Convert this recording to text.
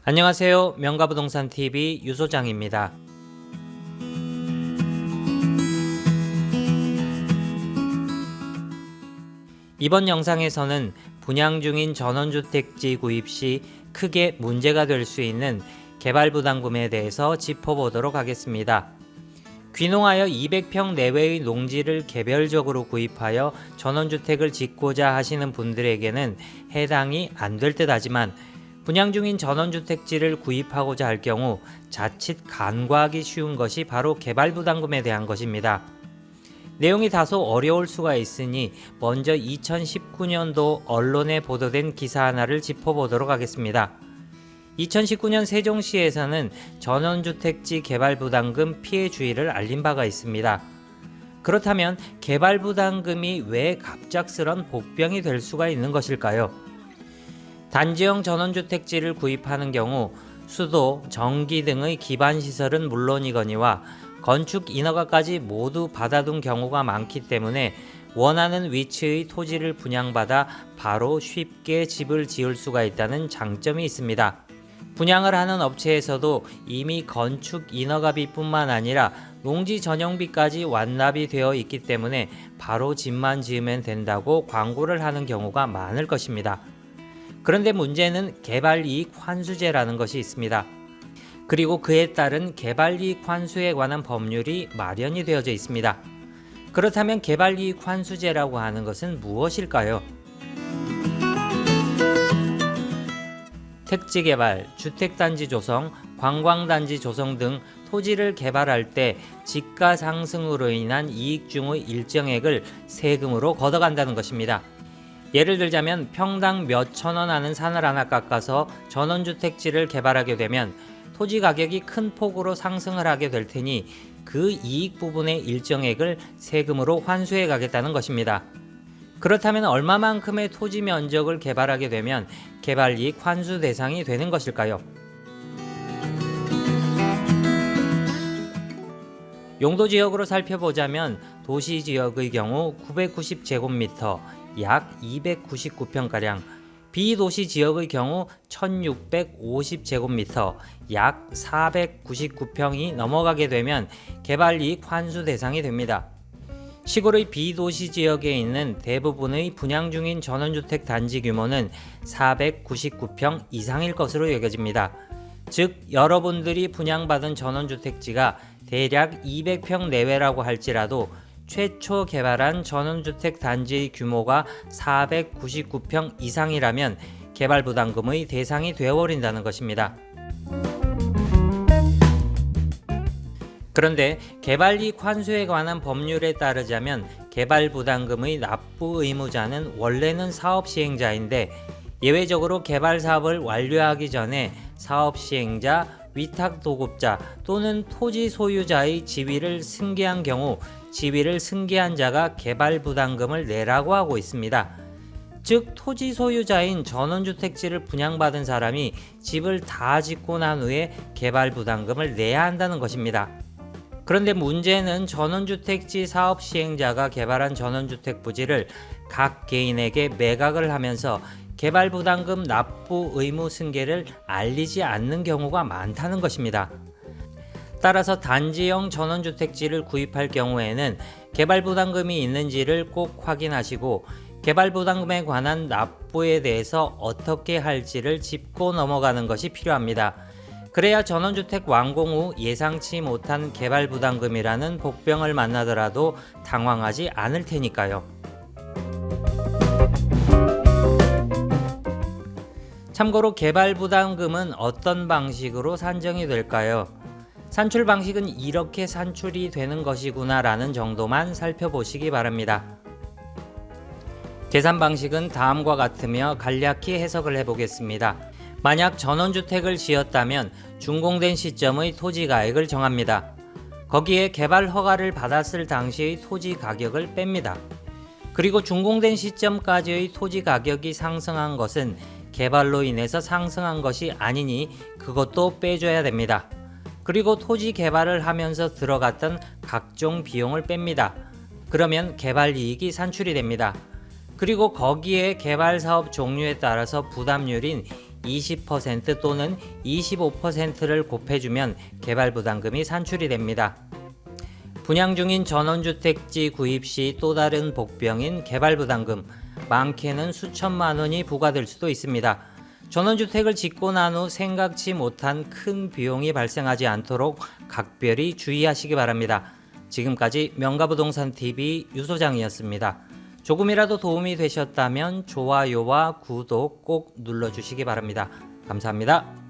안녕하세요. 명가부동산TV 유소장입니다. 이번 영상에서는 분양 중인 전원주택지 구입 시 크게 문제가 될 수 있는 개발부담금에 대해서 짚어보도록 하겠습니다. 귀농하여 200평 내외의 농지를 개별적으로 구입하여 전원주택을 짓고자 하시는 분들에게는 해당이 안 될 듯 하지만 분양 중인 전원주택지를 구입하고자 할 경우 자칫 간과하기 쉬운 것이 바로 개발부담금에 대한 것입니다. 내용이 다소 어려울 수가 있으니 먼저 2019년도 언론에 보도된 기사 하나를 짚어보도록 하겠습니다. 2019년 세종시에서는 전원주택지 개발부담금 피해 주의를 알린 바가 있습니다. 그렇다면 개발부담금이 왜 갑작스런 복병이 될 수가 있는 것일까요? 단지형 전원주택지를 구입하는 경우 수도, 전기 등의 기반시설은 물론이거니와 건축 인허가까지 모두 받아둔 경우가 많기 때문에 원하는 위치의 토지를 분양받아 바로 쉽게 집을 지을 수가 있다는 장점이 있습니다. 분양을 하는 업체에서도 이미 건축 인허가비뿐만 아니라 농지 전용비까지 완납이 되어 있기 때문에 바로 집만 지으면 된다고 광고를 하는 경우가 많을 것입니다. 그런데 문제는 개발이익 환수제라는 것이 있습니다. 그리고 그에 따른 개발이익 환수에 관한 법률이 마련이 되어져 있습니다. 그렇다면 개발이익 환수제라고 하는 것은 무엇일까요? 택지개발, 주택단지 조성, 관광단지 조성 등 토지를 개발할 때 지가 상승으로 인한 이익 중의 일정액을 세금으로 걷어간다는 것입니다. 예를 들자면 평당 몇천 원 하는 산을 하나 깎아서 전원주택지를 개발하게 되면 토지 가격이 큰 폭으로 상승을 하게 될 테니 그 이익 부분의 일정액을 세금으로 환수해 가겠다는 것입니다. 그렇다면 얼마만큼의 토지 면적을 개발하게 되면 개발이익 환수 대상이 되는 것일까요? 용도지역으로 살펴보자면 도시지역의 경우 990제곱미터, 약 299평가량, 비도시 지역의 경우 1650제곱미터, 약 499평이 넘어가게 되면 개발이익 환수 대상이 됩니다. 시골의 비도시 지역에 있는 대부분의 분양 중인 전원주택 단지 규모는 499평 이상일 것으로 여겨집니다. 즉 여러분들이 분양받은 전원주택지가 대략 200평 내외라고 할지라도 최초 개발한 전원주택 단지의 규모가 499평 이상이라면 개발부담금의 대상이 되어버린다는 것입니다. 그런데 개발이익 환수에 관한 법률에 따르자면 개발부담금의 납부 의무자는 원래는 사업시행자인데 예외적으로 개발사업을 완료하기 전에 사업시행자, 위탁도급자 또는 토지 소유자의 지위를 승계한 경우 지위를 승계한 자가 개발부담금을 내라고 하고 있습니다. 즉 토지 소유자인 전원주택지를 분양받은 사람이 집을 다 짓고 난 후에 개발부담금을 내야 한다는 것입니다. 그런데 문제는 전원주택지 사업시행자가 개발한 전원주택 부지를 각 개인에게 매각을 하면서 개발부담금 납부 의무 승계를 알리지 않는 경우가 많다는 것입니다. 따라서 단지형 전원주택지를 구입할 경우에는 개발부담금이 있는지를 꼭 확인하시고 개발부담금에 관한 납부에 대해서 어떻게 할지를 짚고 넘어가는 것이 필요합니다. 그래야 전원주택 완공 후 예상치 못한 개발부담금이라는 복병을 만나더라도 당황하지 않을 테니까요. 참고로 개발부담금은 어떤 방식으로 산정이 될까요? 산출 방식은 이렇게 산출이 되는 것이구나 라는 정도만 살펴보시기 바랍니다. 계산 방식은 다음과 같으며 간략히 해석을 해보겠습니다. 만약 전원주택을 지었다면 준공된 시점의 토지 가액을 정합니다. 거기에 개발 허가를 받았을 당시의 토지 가격을 뺍니다. 그리고 준공된 시점까지의 토지 가격이 상승한 것은 개발로 인해서 상승한 것이 아니니 그것도 빼줘야 됩니다. 그리고 토지 개발을 하면서 들어갔던 각종 비용을 뺍니다. 그러면 개발 이익이 산출이 됩니다. 그리고 거기에 개발 사업 종류에 따라서 부담률인 20% 또는 25%를 곱해주면 개발부담금이 산출이 됩니다. 분양 중인 전원주택지 구입 시 또 다른 복병인 개발부담금, 많게는 수천만 원이 부과될 수도 있습니다. 전원주택을 짓고 난 후 생각지 못한 큰 비용이 발생하지 않도록 각별히 주의하시기 바랍니다. 지금까지 명가부동산TV 유소장이었습니다. 조금이라도 도움이 되셨다면 좋아요와 구독 꼭 눌러주시기 바랍니다. 감사합니다.